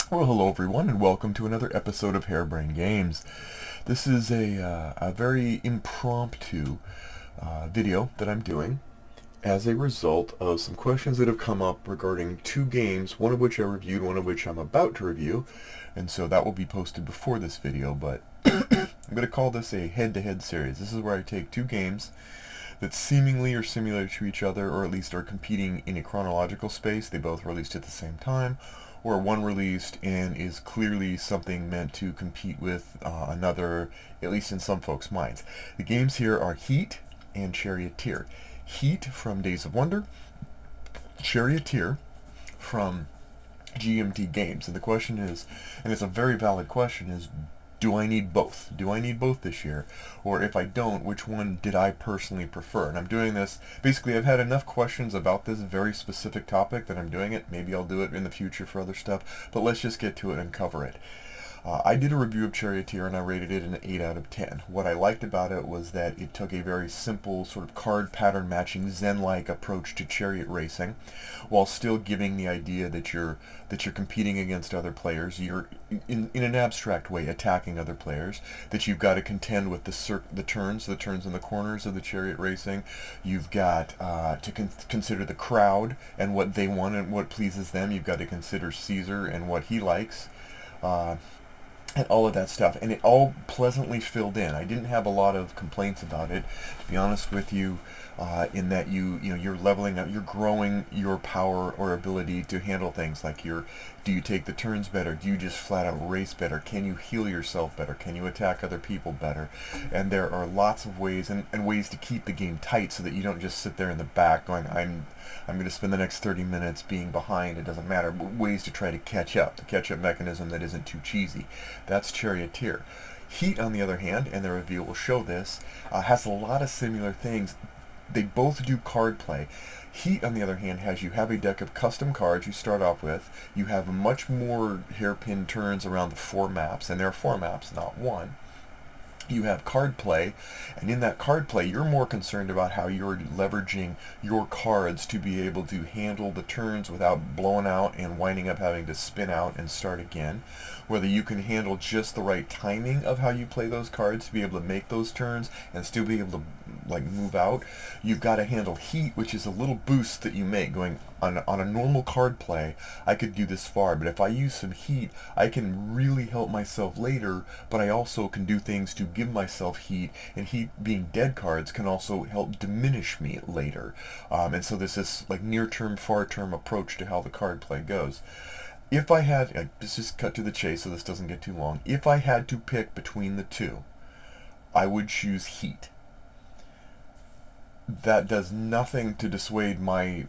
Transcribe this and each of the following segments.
Well, hello everyone, and welcome to another episode of Harebrained Games. This is a very impromptu video that I'm doing as a result of some questions that have come up regarding two games, one of which I reviewed, one of which I'm about to review, and so that will be posted before this video, but I'm going to call this a head-to-head series. This is where I take two games that seemingly are similar to each other, or at least are competing in a chronological space. They both released at the same time, or one released and is clearly something meant to compete with another, at least in some folks' minds. The games here are Heat and Charioteer. Heat from Days of Wonder, Charioteer from GMT Games. And the question is, and it's a very valid question, is do I need both? Do I need both this year? Or if I don't, which one did I personally prefer? And I'm doing this, basically I've had enough questions about this very specific topic that I'm doing it. Maybe I'll do it in the future for other stuff, but let's just get to it and cover it. I did a review of Charioteer and I rated it an 8 out of 10. What I liked about it was that it took a very simple sort of card pattern matching Zen-like approach to chariot racing, while still giving the idea that you're competing against other players. You're in an abstract way attacking other players. That you've got to contend with the turns in the corners of the chariot racing. You've got to consider the crowd and what they want and what pleases them. You've got to consider Caesar and what he likes. And all of that stuff, and it all pleasantly filled in. I didn't have a lot of complaints about it, to be honest with you, in that you're leveling up, you're growing your power or ability to handle things like do you take the turns better? Do you just flat out race better? Can you heal yourself better? Can you attack other people better? And there are lots of ways and ways to keep the game tight so that you don't just sit there in the back going, I'm going to spend the next 30 minutes being behind. It doesn't matter. But ways to try to catch up. The catch-up mechanism that isn't too cheesy. That's Charioteer. Heat, on the other hand, and the review will show this, has a lot of similar things. They both do card play. Heat, on the other hand, you have a deck of custom cards you start off with. You have much more hairpin turns around the 4 maps, and there are 4 maps, not one. You have card play, and in that card play you're more concerned about how you're leveraging your cards to be able to handle the turns without blowing out and winding up having to spin out and start again. Whether you can handle just the right timing of how you play those cards to be able to make those turns and still be able to move out. You've got to handle Heat, which is a little boost that you make going on a normal card play. I could do this far, but if I use some Heat, I can really help myself later, but I also can do things to give myself Heat, and Heat being dead cards can also help diminish me later. And so this is near-term, far-term approach to how the card play goes. If I had, let's just cut to the chase so this doesn't get too long. If I had to pick between the two, I would choose Heat. That does nothing to dissuade my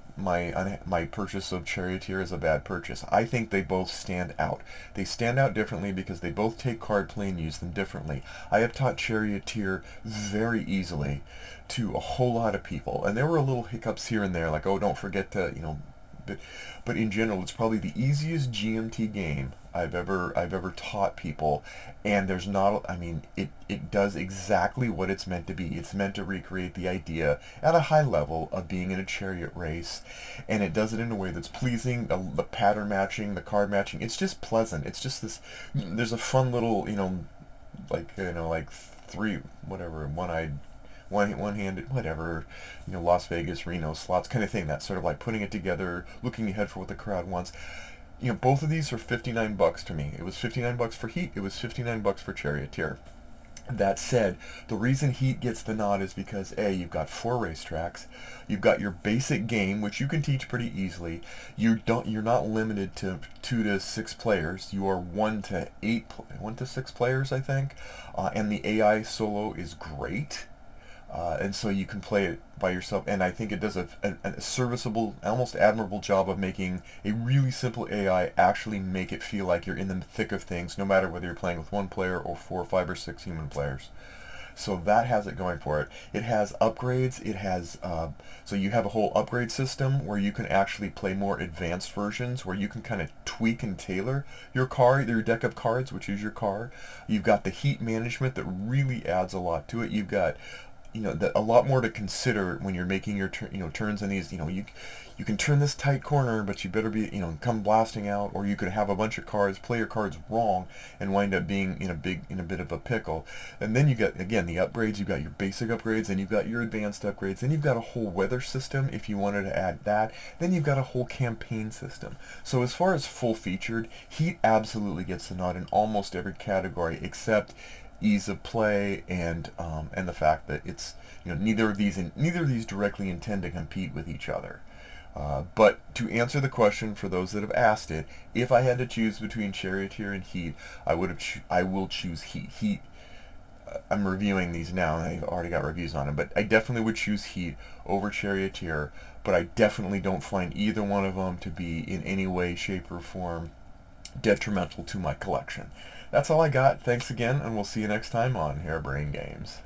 purchase of Charioteer as a bad purchase. I think they both stand out. They stand out differently because they both take card play and use them differently. I have taught Charioteer very easily to a whole lot of people, and there were little hiccups here and there, like, oh, don't forget to, but in general, it's probably the easiest GMT game I've ever taught people, and there's not, it does exactly what it's meant to be. It's meant to recreate the idea at a high level of being in a chariot race, and it does it in a way that's pleasing. The pattern matching, the card matching, it's just pleasant. It's just this, there's a fun little, three, whatever, one-eyed, one-handed, whatever, Las Vegas, Reno slots kind of thing. That's sort of like putting it together, looking ahead for what the crowd wants. Both of these are $59 to me. It was $59 for Heat. It was $59 for Charioteer. That said, the reason Heat gets the nod is because A, you've got 4 racetracks, you've got your basic game, which you can teach pretty easily. You're not limited to 2 to 6 players. You are 1 to 6 players, I think, and the AI solo is great. And so you can play it by yourself, and I think it does a serviceable, almost admirable job of making a really simple AI actually make it feel like you're in the thick of things, no matter whether you're playing with 1 player or 4, 5, or 6 human players. So that has it going for it. It has upgrades. It has so you have a whole upgrade system where you can actually play more advanced versions, where you can kind of tweak and tailor your deck of cards, which is your car. You've got the Heat management that really adds a lot to it. You've got a lot more to consider when you're making your turns in these. You can turn this tight corner, but you better be, come blasting out, or you could have a bunch of cards, play your cards wrong, and wind up being in a bit of a pickle. And then you got, again, the upgrades. You've got your basic upgrades, and you've got your advanced upgrades. Then you've got a whole weather system if you wanted to add that. Then you've got a whole campaign system. So as far as full featured, Heat absolutely gets the nod in almost every category except ease of play and the fact that it's neither of these directly intend to compete with each other. But to answer the question for those that have asked it, if I had to choose between Charioteer and Heat, I will choose Heat. Heat. I'm reviewing these now, and I've already got reviews on them, but I definitely would choose Heat over Charioteer. But I definitely don't find either one of them to be in any way, shape, or form detrimental to my collection. That's all I got. Thanks again, and we'll see you next time on Harebrained Games.